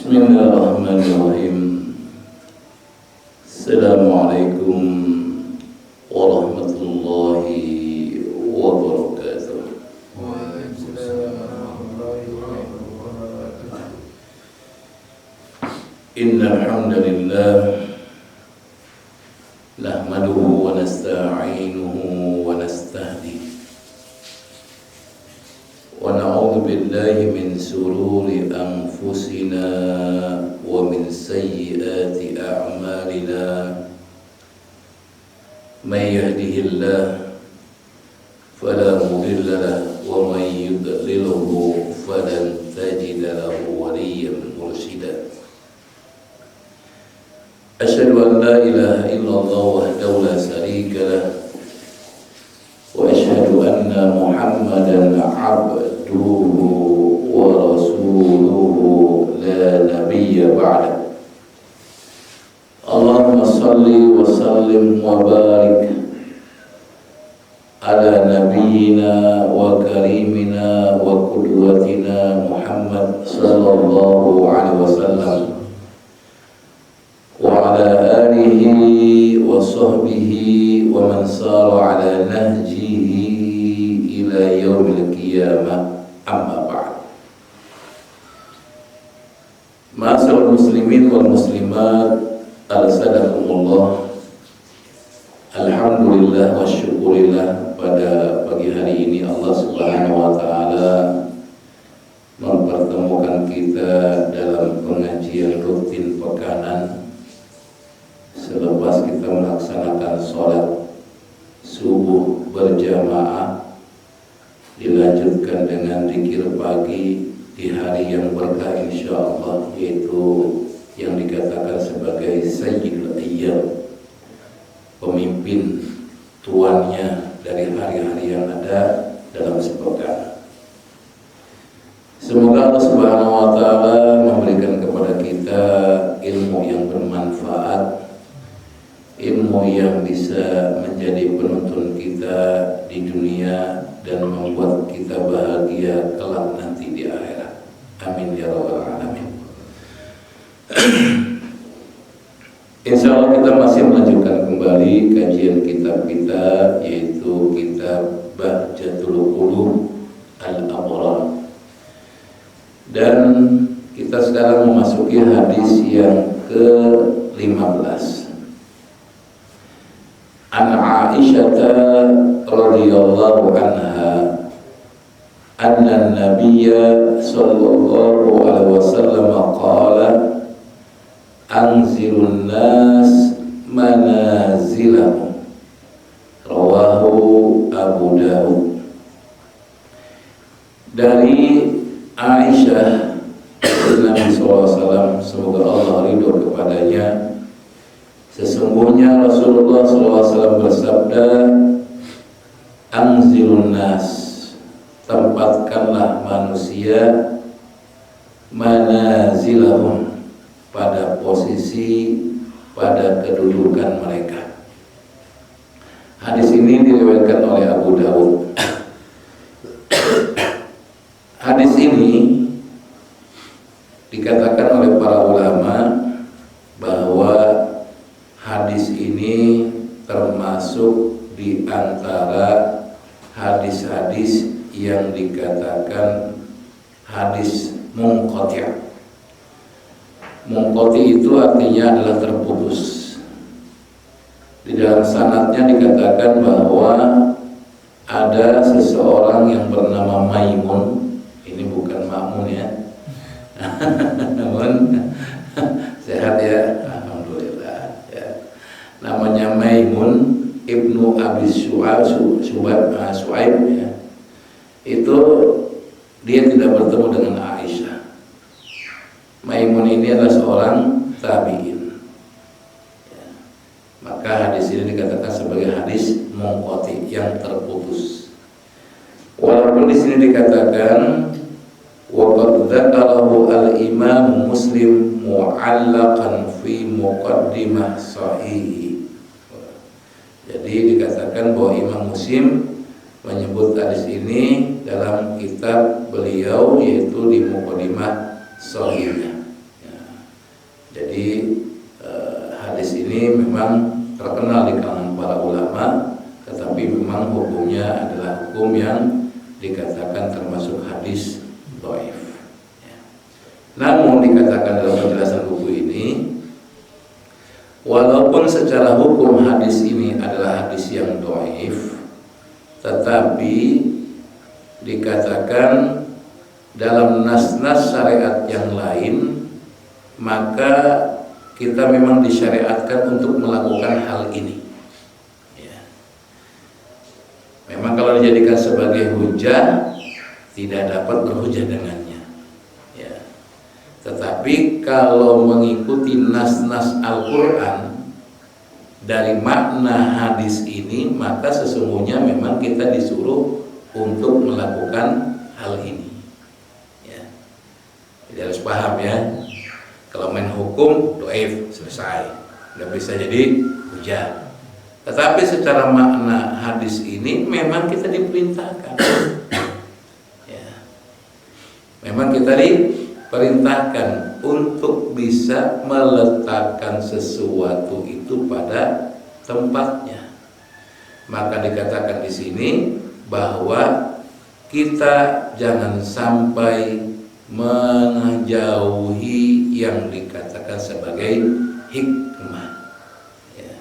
Bismillahirrahmanirrahim. Assalamualaikum warahmatullahi wabarakatuh. Innal hamdalillah nahmaduhu wa nasta'inuhu wa nastahdihi wa na'udzu billahi min sururi anfusina wa min sayyiati a'malina. May yahdihillahu fala mudilla lahu wa may yudlilhu falan tajida lahu waliyyan mursyida. Asyhadu an la ilaha illallah wahdahu la syarika lahu wa asyhadu anna Muhammadan abduhu wa rasuluhu la nabiyya ba'da. Allahumma salli wa sallim wa barik ala nabiyyina wa karimina wa qudwatina Muhammad sallallahu alaihi wasallam wa ala alihi wa sahbihi wa man sara ala nahjihi ila yaumil qiyamah, amma ba'd. Ma'asyiral muslimin wal muslimat, Al-Sadakumullah. Alhamdulillah wa syukurillah, pada pagi hari ini Allah subhanahu wa ta'ala mempertemukan kita dalam pengajian rutin pekanan selepas kita melaksanakan sholat subuh berjamaah, dilanjutkan dengan zikir pagi di hari yang berkah insyaallah, yaitu yang dikatakan sebagai Sayyidul Ayyam, pemimpin tuannya dari hari-hari yang ada dalam sepekan. Semoga Allah Subhanahu wa taala memberikan kepada kita ilmu yang bermanfaat, ilmu yang bisa menjadi penuntun kita di dunia dan membuat kita bahagia kelak nanti di akhirat. Amin ya rabbal alamin. Insyaallah kita masih melanjutkan kembali kajian kitab kita, yaitu kitab Bahjatul Qulub Al-Abrar. Dan kita sekarang memasuki hadis yang ke-15. An Aisyah radhiyallahu anha anna an-nabiyya sallallahu alaihi wasallam qala anzilun nas manazilahum, rawahu Abu Dawud. Dari Aisyah Nabi SAW, semoga Allah ridho kepadanya, sesungguhnya Rasulullah SAW bersabda, anzilun nas, tempatkanlah manusia manazilahum, pada posisi, pada kedudukan mereka. Hadis ini diriwayatkan oleh Abu Dawud. Hadis ini dikatakan oleh para ulama bahwa hadis ini termasuk di antara hadis-hadis yang dikatakan hadis munqati'. Munqati itu artinya adalah terputus. Di dalam sanadnya dikatakan bahwa ada seseorang yang bernama Maimun. Ini bukan Ma'mun ya. Namun sehat ya, alhamdulillah ya. Namanya Maimun ibnu Abi Su'aib ya. Itu dia tidak bertemu dengan Aisyah. Maimun ini adalah seorang tabi'in ya. Maka hadis ini dikatakan sebagai hadis munqati, yang terputus. Walaupun di sini dikatakan waqad dzakarahu al-Imam Muslim mu'allaqan fi muqaddimah sahih. Jadi dikatakan bahwa Imam Muslim menyebut hadis ini dalam kitab beliau, yaitu di muqaddimah sahihnya. Ya. Jadi hadis ini memang terkenal di kalangan para ulama, tetapi memang hukumnya adalah hukum yang dikatakan termasuk hadis dhaif. Namun dikatakan dalam penjelasan buku ini, walaupun secara hukum hadis ini adalah hadis yang dhaif, tetapi dikatakan dalam nas-nas syariat yang lain, maka kita memang disyariatkan untuk melakukan hal ini. Ya. Memang kalau dijadikan sebagai hujah, tidak dapat berhujah dengannya. Ya. Tetapi kalau mengikuti nas-nas Al-Quran dari makna hadis ini, maka sesungguhnya memang kita disuruh untuk melakukan hal ini. Ya. Jadi harus paham ya. Kalau main hukum, dhaif, selesai, nggak bisa jadi hujah. Tetapi secara makna hadis ini memang kita diperintahkan. Ya. Memang kita diperintahkan untuk bisa meletakkan sesuatu itu pada tempatnya. Maka dikatakan di sini bahwa kita jangan sampai menjauhi yang dikatakan sebagai hikmah, ya.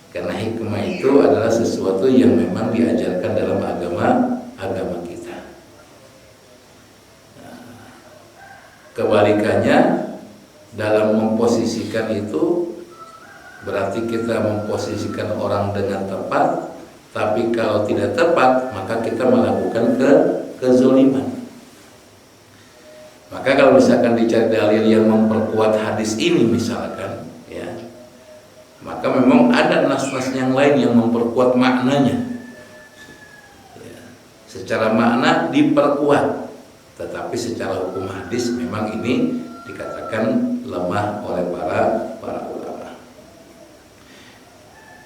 Karena hikmah itu adalah sesuatu yang memang diajarkan dalam agama kita. Nah, kebalikannya dalam memposisikan itu berarti kita memposisikan orang dengan tepat, tapi kalau tidak tepat maka kita melakukan kezaliman. Maka kalau misalkan dicari dalil yang memperkuat hadis ini misalkan, ya, maka memang ada nas-nas yang lain yang memperkuat maknanya. Ya, secara makna diperkuat, tetapi secara hukum hadis memang ini dikatakan lemah oleh para ulama.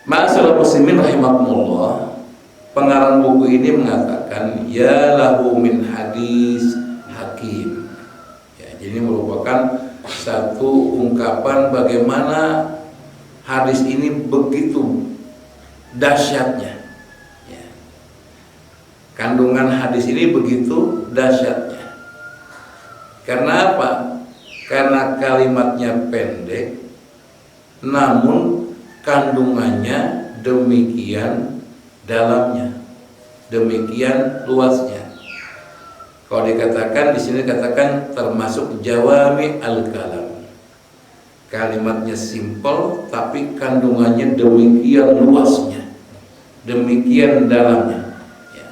Ma'asyiral muslimin rahimakumullah, pengarang buku ini mengatakan ya lahu min hadis hakim. Ini merupakan satu ungkapan bagaimana hadis ini begitu dahsyatnya. Ya. Kandungan hadis ini begitu dahsyatnya. Karena apa? Karena kalimatnya pendek, namun kandungannya demikian dalamnya, demikian luasnya. Kalau dikatakan di sini dikatakan termasuk jawami al-kalam. Kalimatnya simpel tapi kandungannya demikian luasnya, demikian dalamnya. Ya.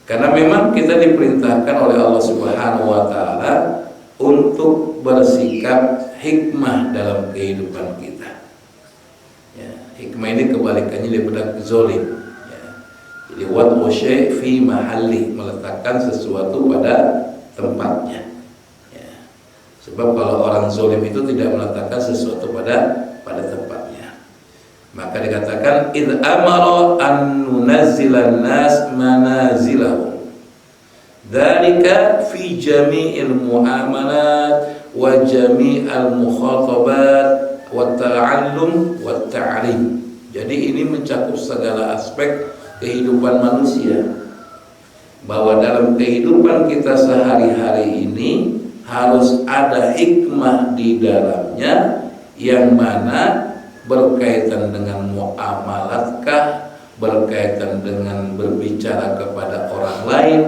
Karena memang kita diperintahkan oleh Allah Subhanahu wa taala untuk bersikap hikmah dalam kehidupan kita. Ya, hikmah ini kebalikannya daripada zalim. Jadi wad'u syai' fi mahalli, meletakkan sesuatu pada tempatnya. Ya. Sebab kalau orang zalim itu tidak meletakkan sesuatu pada tempatnya. Maka dikatakan id amara an nunazzilan nas manazilahum. Dzalika fi jami'il muamalat wa jami'al mukhatabat wa ta'allum wa ta'lim. Jadi ini mencakup segala aspek kehidupan manusia, bahwa dalam kehidupan kita sehari-hari ini harus ada hikmah di dalamnya, yang mana berkaitan dengan muamalatkah, berkaitan dengan berbicara kepada orang lain,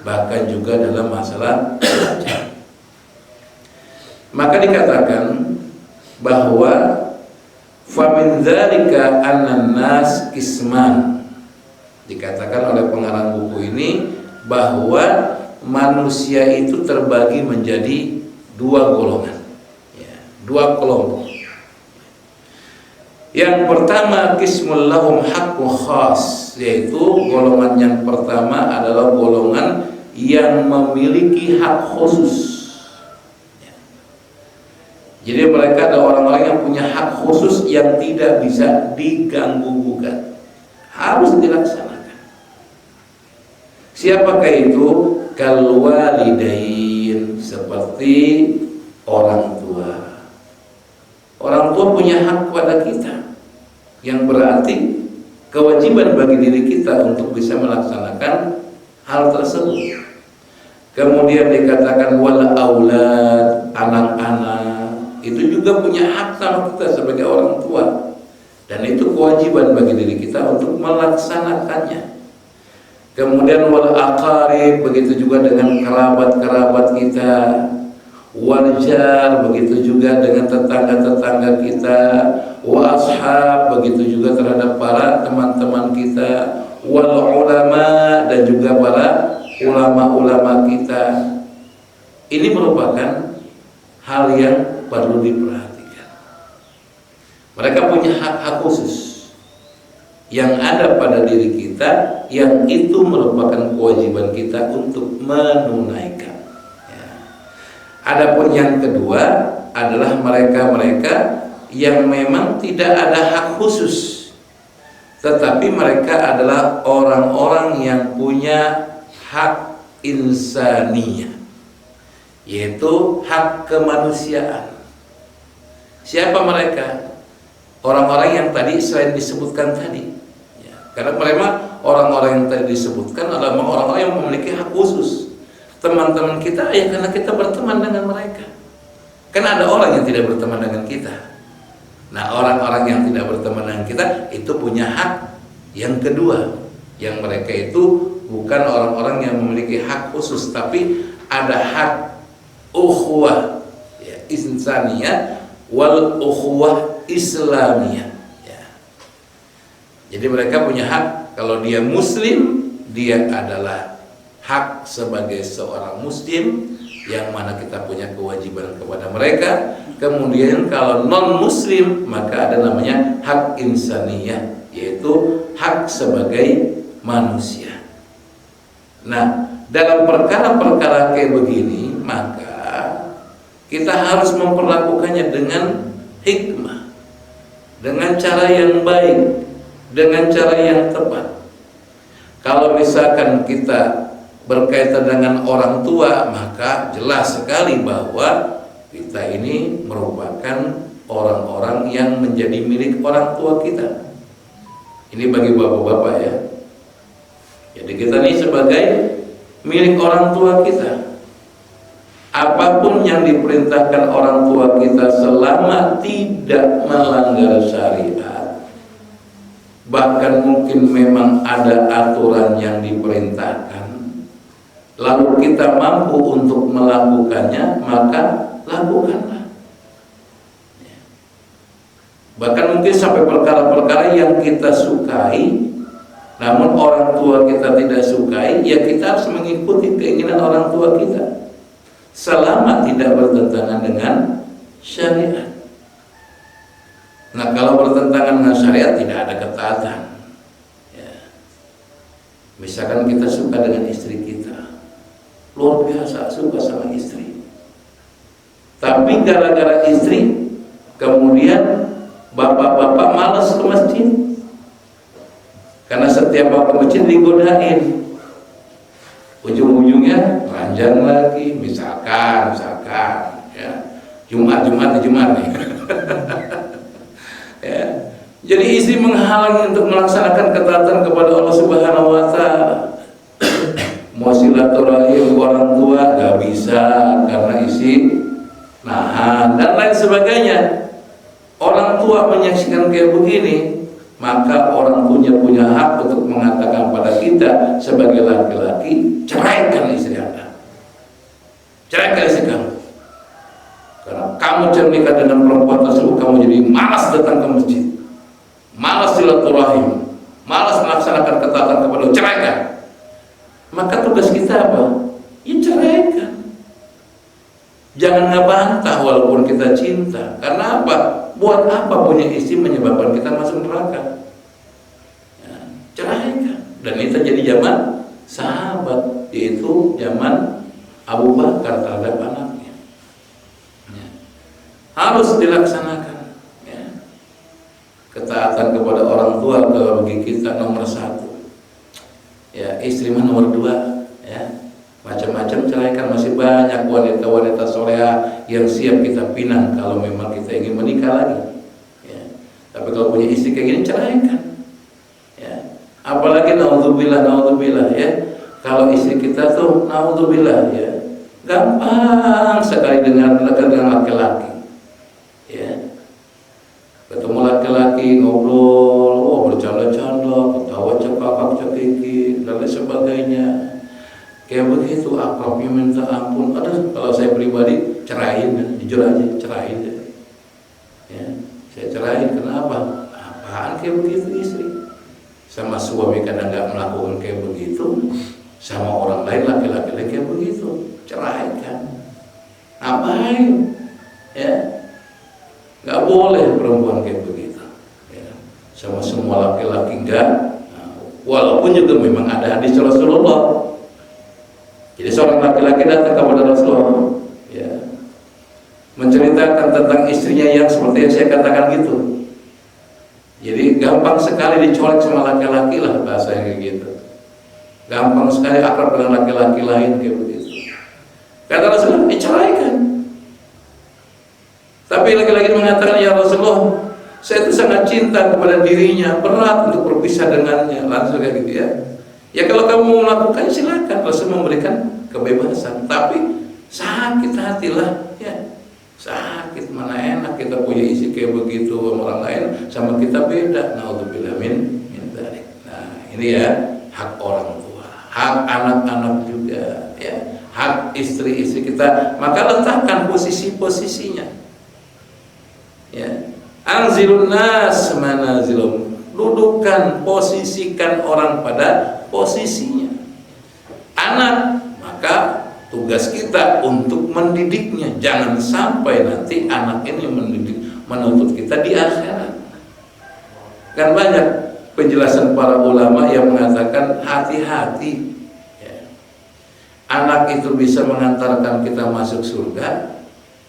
bahkan juga dalam masalah belajar. Maka dikatakan bahwa famin dzalika annan nas qisman. Dikatakan oleh pengarang buku ini bahwa manusia itu terbagi menjadi dua golongan, ya, dua kelompok. Yang pertama qismul lahum haqqun khas, yaitu golongan yang pertama adalah golongan yang memiliki hak khusus. Ya. Jadi mereka adalah orang-orang yang punya hak khusus yang tidak bisa diganggu gugat, harus dilaksanakan. Siapakah itu? Kal walidain, seperti orang tua. punya hak kepada kita, yang berarti kewajiban bagi diri kita untuk bisa melaksanakan hal tersebut. Kemudian dikatakan wal aulad, anak-anak itu juga punya hak sama kita sebagai orang tua, dan itu kewajiban bagi diri kita untuk melaksanakannya. Kemudian wal aqarib, begitu juga dengan kerabat-kerabat kita. Wal jar, begitu juga dengan tetangga-tetangga kita. Wa ashab, begitu juga terhadap para teman-teman kita. Wal ulama, dan juga para ulama-ulama kita. Ini merupakan hal yang perlu diperhatikan. Mereka punya hak-hak khusus yang ada pada diri kita, yang itu merupakan kewajiban kita untuk menunaikan. Ya. Adapun yang kedua adalah mereka-mereka yang memang tidak ada hak khusus, tetapi mereka adalah orang-orang yang punya hak insaniyah, yaitu hak kemanusiaan. Siapa mereka? Orang-orang yang tadi selain disebutkan tadi. Karena mereka orang-orang yang tadi disebutkan adalah orang-orang yang memiliki hak khusus. Teman-teman kita ya karena kita berteman dengan mereka. Karena ada orang yang tidak berteman dengan kita. Nah, orang-orang yang tidak berteman dengan kita itu punya hak yang kedua. Yang mereka itu bukan orang-orang yang memiliki hak khusus, tapi ada hak ukhuwah, ya, insaniyah wal ukhuwah islamiyah. Jadi mereka punya hak, kalau dia muslim, dia adalah hak sebagai seorang muslim, yang mana kita punya kewajiban kepada mereka. Kemudian kalau non muslim, maka ada namanya hak insaniyah, yaitu hak sebagai manusia. Nah, dalam perkara-perkara kayak begini, maka kita harus memperlakukannya dengan hikmah, dengan cara yang baik, dengan cara yang tepat. Kalau misalkan kita berkaitan dengan orang tua, maka jelas sekali bahwa kita ini merupakan orang-orang yang menjadi milik orang tua kita. Ini bagi bapak-bapak ya. Jadi kita ini sebagai milik orang tua kita. Apapun yang diperintahkan orang tua kita selama tidak melanggar syariat, bahkan mungkin memang ada aturan yang diperintahkan, lalu kita mampu untuk melakukannya, maka lakukanlah. Bahkan mungkin sampai perkara-perkara yang kita sukai, namun orang tua kita tidak sukai, ya kita harus mengikuti keinginan orang tua kita, selama tidak bertentangan dengan syariat. Nah, kalau bertentangan dengan syariat tidak ada ketaatan. Ya. Misalkan kita suka dengan istri kita, luar biasa suka sama istri, tapi gara-gara istri kemudian bapak-bapak malas ke masjid, karena setiap bapak ke masjid digodain, ujung-ujungnya ranjang lagi, misalkan ya, Jumat nih. Ya. Jadi istri menghalangi untuk melaksanakan ketaatan kepada Allah Subhanahu wa Ta'ala. Mau silaturahim orang tua gak bisa karena istri nahan dan lain sebagainya. Orang tua menyaksikan kayak begini, maka orang punya hak untuk mengatakan pada kita sebagai laki-laki, ceraikan istri Anda, ceraikan istri kamu. Karena kamu menikah dengan perempuan tersebut, kamu jadi malas datang ke masjid, malas silaturahim, malas melaksanakan ketaatan kepada Allah, ceraikan. Maka tugas kita apa? Ya ceraikan. Jangan ngebantah walaupun kita cinta. Karena apa? Buat apa punya istri menyebabkan kita masuk neraka? Ya, ceraikan. Dan ini terjadi zaman sahabat, yaitu zaman Abu Bakar terhadap anaknya. Harus dilaksanakan ya. Ketaatan kepada orang tua bagi kita nomor satu ya, istri nomor dua ya. Macam-macam ceraikan, masih banyak wanita-wanita soleha yang siap kita pinang kalau memang kita ingin menikah lagi Tapi kalau punya istri kayak gini ceraikan. Ya. Apalagi naudzubillah ya. Kalau istri kita tuh naudzubillah ya, gampang sekali dengan laki-laki. Ya. Ketemu laki-laki ngobrol, bercanda-canda, ketawa cekakak-cekiki dan lain sebagainya. Kayak begitu akrabnya minta ampun. Aduh, kalau saya pribadi cerain, jujur aja cerain. Ya, saya cerain. Kenapa? Apaan kayak begitu istri? Sama suami kadang nggak melakukan kayak begitu, sama orang lain laki-laki kayak begitu, ceraikan. Ngapain? Ya, nggak boleh perempuan kayak begitu. Ya. Sama semua laki-laki enggak. Nah, walaupun juga memang ada hadis Rasulullah. Jadi seorang laki-laki datang kepada Rasulullah, ya, menceritakan tentang istrinya yang seperti yang saya katakan gitu. Jadi gampang sekali dicolek sama laki-laki lah bahasanya kayak gitu. Gampang sekali akrab dengan laki-laki lain kayak begitu. Kata Rasulullah, ceraikan. Tapi laki-laki mengatakan, ya Rasulullah, saya itu sangat cinta kepada dirinya, berat untuk berpisah dengannya. Langsung kayak gitu ya. Ya kalau kamu mau melakukan silakan, Rasul memberikan kebebasan. Tapi sakit hatilah, ya. Sakit, mana enak kita punya isi kayak begitu sama orang lain, sama kita beda. Naudzubillah min dzalik. Nah, ini ya hak orang tua, hak anak-anak juga, ya, hak istri-istri kita. Maka letakkan posisi-posisinya. Ya. Anzilun nas manazilum. Dudukkan, posisikan orang pada posisinya. Anak, maka tugas kita untuk mendidiknya. Jangan sampai nanti anak ini menuntut kita di akhirat. Kan banyak penjelasan para ulama yang mengatakan hati-hati ya. Anak itu bisa mengantarkan kita masuk surga,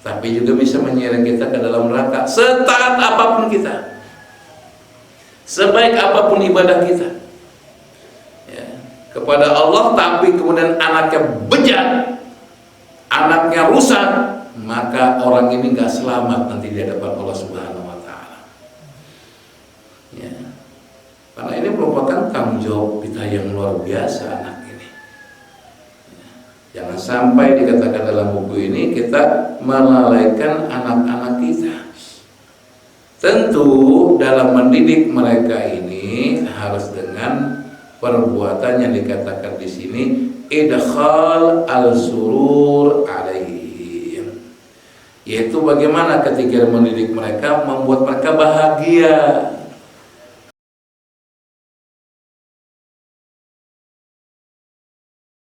tapi juga bisa menyeret kita ke dalam neraka. Setaat apapun kita, sebaik apapun ibadah kita ya, kepada Allah, tapi kemudian anaknya bejat, anaknya rusak, maka orang ini nggak selamat nanti di hadapan Allah Subhanahu wa Ta'ala. Ya. Karena ini merupakan tanggung jawab kita yang luar biasa anak ini. Ya. Jangan sampai dikatakan dalam buku ini kita melalaikan anak-anak kita. Tentu dalam mendidik mereka ini harus dengan perbuatan yang dikatakan di sini idkhal al-surur alaihim, yaitu bagaimana ketika mendidik mereka membuat mereka bahagia.